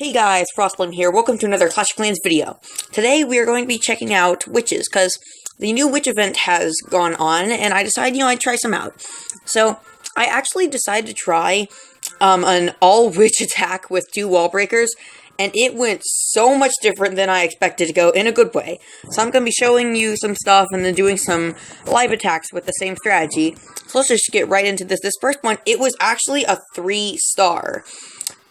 Hey guys, Frostblame here. Welcome to another Clash of Clans video. Today we are going to be checking out witches, because the new witch event has gone on, and I decided, I'd try some out. So, I actually decided to try an all-witch attack with 2 wall breakers, and it went so much different than I expected to go, in a good way. So I'm going to be showing you some stuff, and then doing some live attacks with the same strategy. So let's just get right into this. This first one, it was actually a 3-star.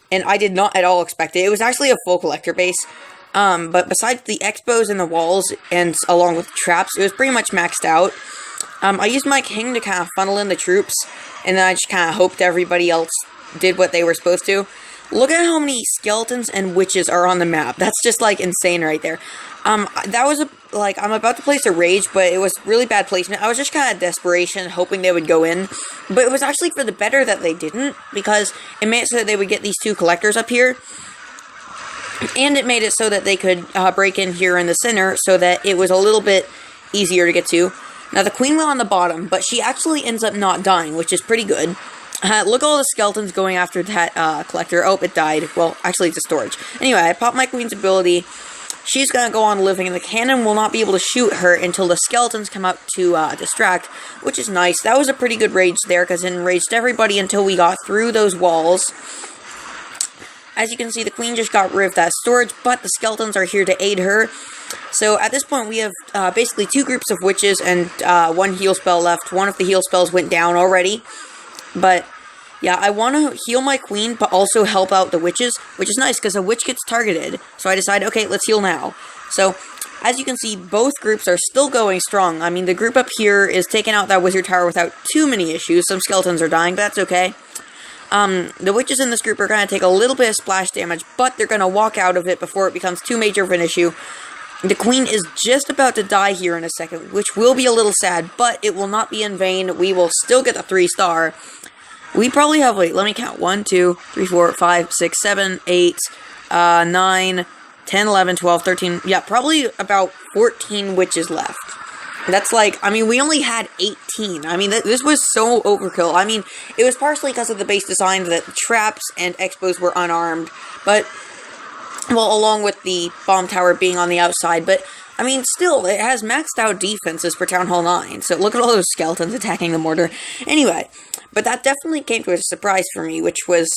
And I did not at all expect it. It was actually a full collector base. But besides the expos and the walls, and along with the traps, it was pretty much maxed out. I used my king to kind of funnel in the troops, and then I just kind of hoped everybody else did what they were supposed to. Look at how many skeletons and witches are on the map. That's just, like, insane right there. That was, I'm about to place a rage, but it was really bad placement. I was just kind of desperation, hoping they would go in. But it was actually for the better that they didn't, because it made it so that they would get these 2 collectors up here. And it made it so that they could break in here in the center, so that it was a little bit easier to get to. Now, the queen went on the bottom, but she actually ends up not dying, which is pretty good. Look at all the skeletons going after that collector. Oh, it died. Well, actually, it's a storage. Anyway, I popped my queen's ability. She's gonna go on living, and the cannon will not be able to shoot her until the skeletons come out to distract, which is nice. That was a pretty good rage there, because it enraged everybody until we got through those walls. As you can see, the queen just got rid of that storage, but the skeletons are here to aid her. So at this point, we have basically 2 groups of witches and 1 heal spell left. One of the heal spells went down already, but yeah, I want to heal my queen, but also help out the witches, which is nice, because a witch gets targeted. So I decided, okay, let's heal now. So, as you can see, both groups are still going strong. I mean, the group up here is taking out that wizard tower without too many issues. Some skeletons are dying, but that's okay. The witches in this group are going to take a little bit of splash damage, but they're going to walk out of it before it becomes too major of an issue. The queen is just about to die here in a second, which will be a little sad, but it will not be in vain. We will still get the 3-star. We probably have, wait, let me count. 1, 2, 3, 4, 5, 6, 7, 8, 9, 10, 11, 12, 13. Yeah, probably about 14 witches left. That's like, I mean, we only had 18. I mean, this was so overkill. I mean, it was partially because of the base design that traps and expos were unarmed. But, well, along with the bomb tower being on the outside. But, I mean, still, it has maxed out defenses for Town Hall 9. So look at all those skeletons attacking the mortar. Anyway, but that definitely came to a surprise for me, which was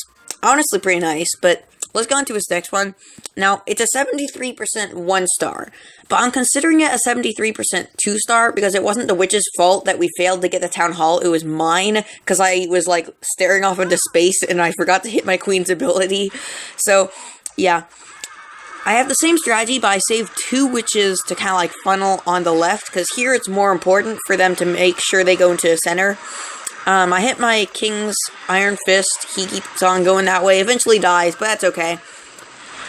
honestly pretty nice. But let's go on to his next one. Now, it's a 73% 1-star, but I'm considering it a 73% 2-star because it wasn't the witch's fault that we failed to get the Town Hall. It was mine, because I was, like, staring off into space and I forgot to hit my queen's ability. So, yeah. I have the same strategy, but I saved 2 witches to kind of, like, funnel on the left, because here it's more important for them to make sure they go into the center. I hit my king's iron fist. He keeps on going that way. Eventually dies, but that's okay.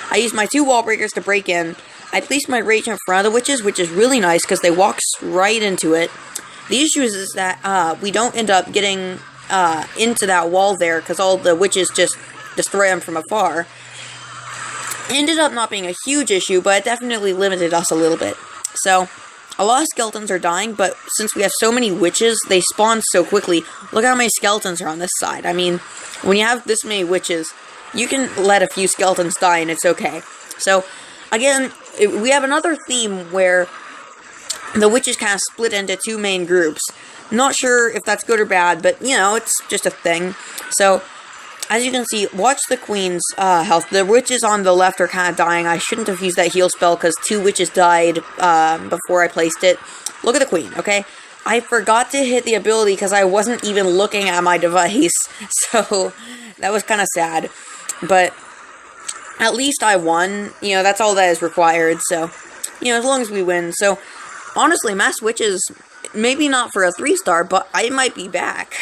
I used my 2 wall breakers to break in. I placed my rage in front of the witches, which is really nice because they walk right into it. The issue is that we don't end up getting into that wall there because all the witches just destroy them from afar. It ended up not being a huge issue, but it definitely limited us a little bit. So, a lot of skeletons are dying, but since we have so many witches, they spawn so quickly. Look how many skeletons are on this side. I mean, when you have this many witches, you can let a few skeletons die and it's okay. So, again, we have another theme where the witches kind of split into 2 main groups. Not sure if that's good or bad, but, you know, it's just a thing. So, as you can see, watch the queen's health. The witches on the left are kind of dying. I shouldn't have used that heal spell because 2 witches died before I placed it. Look at the queen, okay? I forgot to hit the ability because I wasn't even looking at my device. So, that was kind of sad. But, at least I won. You know, that's all that is required. So, you know, as long as we win. So, honestly, Mass Witches, maybe not for a 3-star, but I might be back.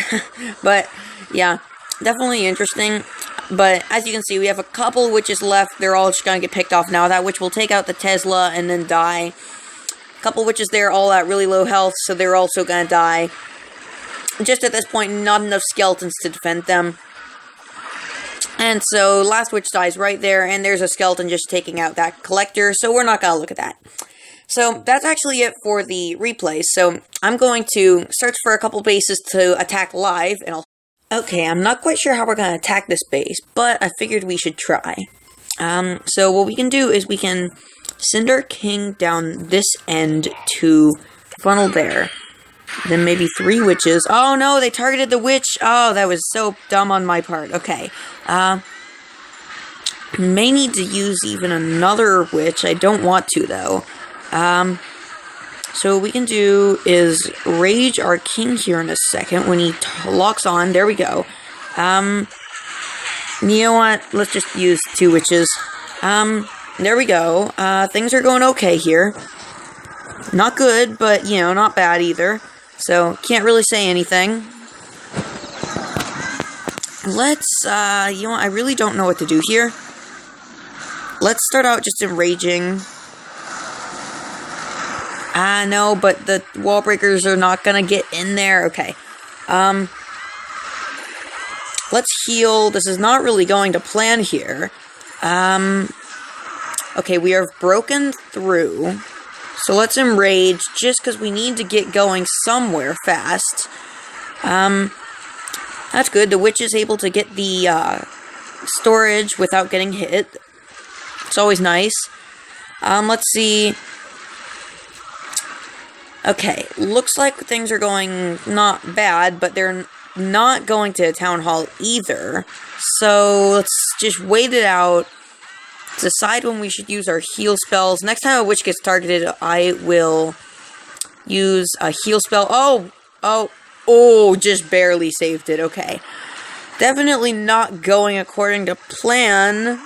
But, yeah. Definitely interesting, but as you can see, we have a couple witches left. They're all just gonna get picked off now. That witch will take out the Tesla and then die. A couple witches there, all at really low health, so they're also gonna die. Just at this point, not enough skeletons to defend them. And so, last witch dies right there, and there's a skeleton just taking out that collector, so we're not gonna look at that. So, that's actually it for the replays. So, I'm going to search for a couple bases to attack live, and I'll... Okay, I'm not quite sure how we're going to attack this base, but I figured we should try. So what we can do is we can send our king down this end to funnel there. Then maybe 3 witches. Oh no, they targeted the witch. Oh, that was so dumb on my part. Okay. May need to use even another witch. I don't want to, though. So what we can do is rage our king here in a second when he locks on. There we go. You know what? Let's just use 2 witches. There we go. Things are going okay here. Not good, but, you know, not bad either. So, can't really say anything. Let's, you know what? I really don't know what to do here. Let's start out just enraging. No, but the wall breakers are not gonna get in there. Okay. Let's heal. This is not really going to plan here. Okay, we are broken through. So let's enrage, just because we need to get going somewhere fast. That's good. The witch is able to get the, storage without getting hit. It's always nice. Let's see. Okay, looks like things are going not bad, but they're not going to town hall either. So let's just wait it out. Decide when we should use our heal spells. Next time a witch gets targeted, I will use a heal spell. Oh, just barely saved it. Okay. Definitely not going according to plan.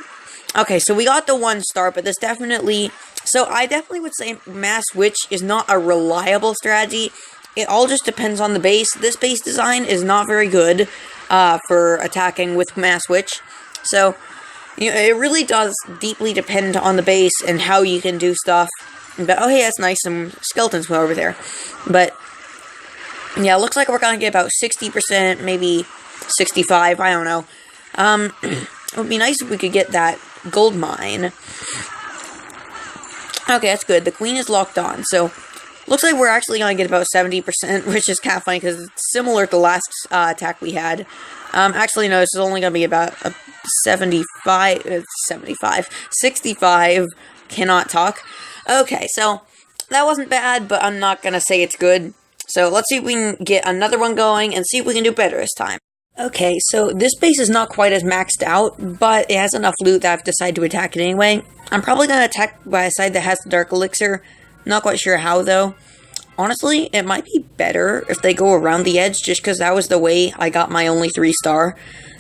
Okay, so we got the 1 star, but this definitely... So I definitely would say Mass Witch is not a reliable strategy. It all just depends on the base. This base design is not very good for attacking with Mass Witch. So, you know, it really does deeply depend on the base and how you can do stuff. But, oh, hey, that's nice. Some skeletons went over there. But, yeah, it looks like we're going to get about 60%, maybe 65, I don't know. It would be nice if we could get that gold mine. Okay, that's good. The queen is locked on, so looks like we're actually going to get about 70%, which is kind of funny because it's similar to the last attack we had. Actually, no, this is only going to be about a 65. Cannot talk. Okay, so that wasn't bad, but I'm not going to say it's good. So let's see if we can get another one going and see if we can do better this time. Okay, so this base is not quite as maxed out, but it has enough loot that I've decided to attack it anyway. I'm probably going to attack by a side that has the Dark Elixir. Not quite sure how, though. Honestly, it might be better if they go around the edge, just because that was the way I got my only 3 star.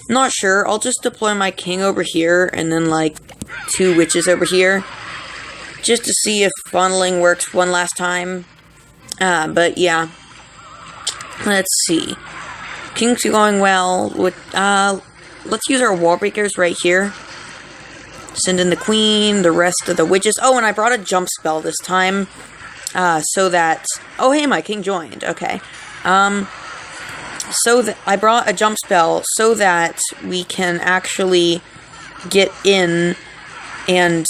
Not sure. I'll just deploy my king over here, and then, like, 2 witches over here. Just to see if funneling works one last time. But, yeah. Let's see. King's going well. Let's use our wall breakers right here. Send in the queen, the rest of the witches. Oh, and I brought a jump spell this time. So that... Oh, hey, my king joined. Okay. So that I brought a jump spell so that we can actually get in and,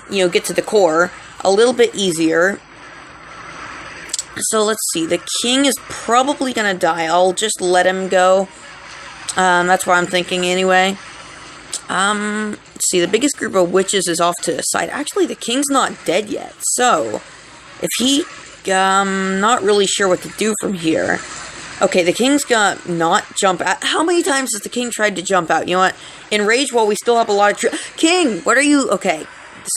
you know, get to the core a little bit easier. So let's see, the king is probably gonna die. I'll just let him go. That's what I'm thinking anyway. Let's see, the biggest group of witches is off to the side. Actually, the king's not dead yet, so if he, not really sure what to do from here. Okay, the king's gonna not jump out. How many times has the king tried to jump out? You know what? In rage, while we still have a lot of King, what are you? Okay.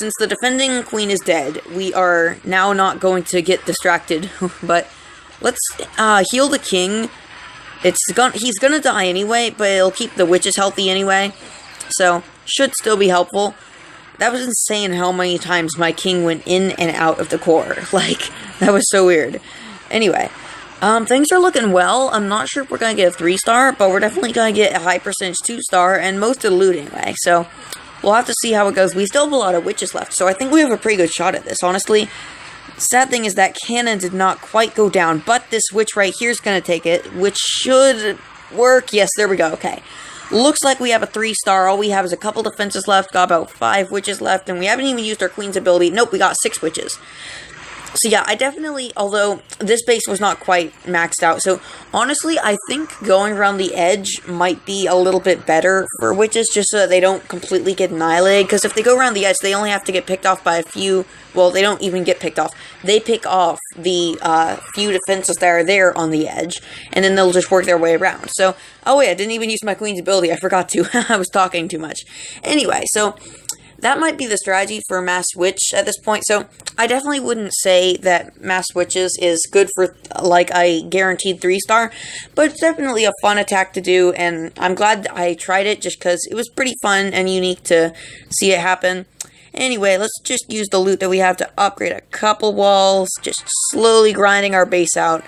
Since the defending queen is dead, we are now not going to get distracted, but let's heal the king. He's gonna die anyway, but it'll keep the witches healthy anyway, so should still be helpful. That was insane how many times my king went in and out of the core. Like, that was so weird. Anyway, things are looking well. I'm not sure if we're gonna get a 3 star, but we're definitely gonna get a high percentage 2 star, and most of the loot anyway, so we'll have to see how it goes. We still have a lot of witches left, so I think we have a pretty good shot at this, honestly. Sad thing is that cannon did not quite go down, but this witch right here is going to take it, which should work. Yes, there we go. Okay. Looks like we have a 3 star. All we have is a couple defenses left, got about 5 witches left, and we haven't even used our queen's ability. Nope, we got 6 witches. So yeah, I definitely, although this base was not quite maxed out, so honestly, I think going around the edge might be a little bit better for witches, just so that they don't completely get annihilated, because if they go around the edge, they only have to get picked off by a few, well, they don't even get picked off, they pick off the few defenses that are there on the edge, and then they'll just work their way around. So, oh wait, I didn't even use my queen's ability, I forgot to, I was talking too much. Anyway, so that might be the strategy for Mass Witch at this point. So I definitely wouldn't say that Mass Witches is good for like a guaranteed 3-star, but it's definitely a fun attack to do, and I'm glad I tried it just because it was pretty fun and unique to see it happen. Anyway, let's just use the loot that we have to upgrade a couple walls, just slowly grinding our base out.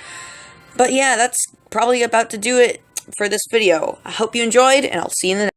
But yeah, that's probably about to do it for this video. I hope you enjoyed, and I'll see you in the next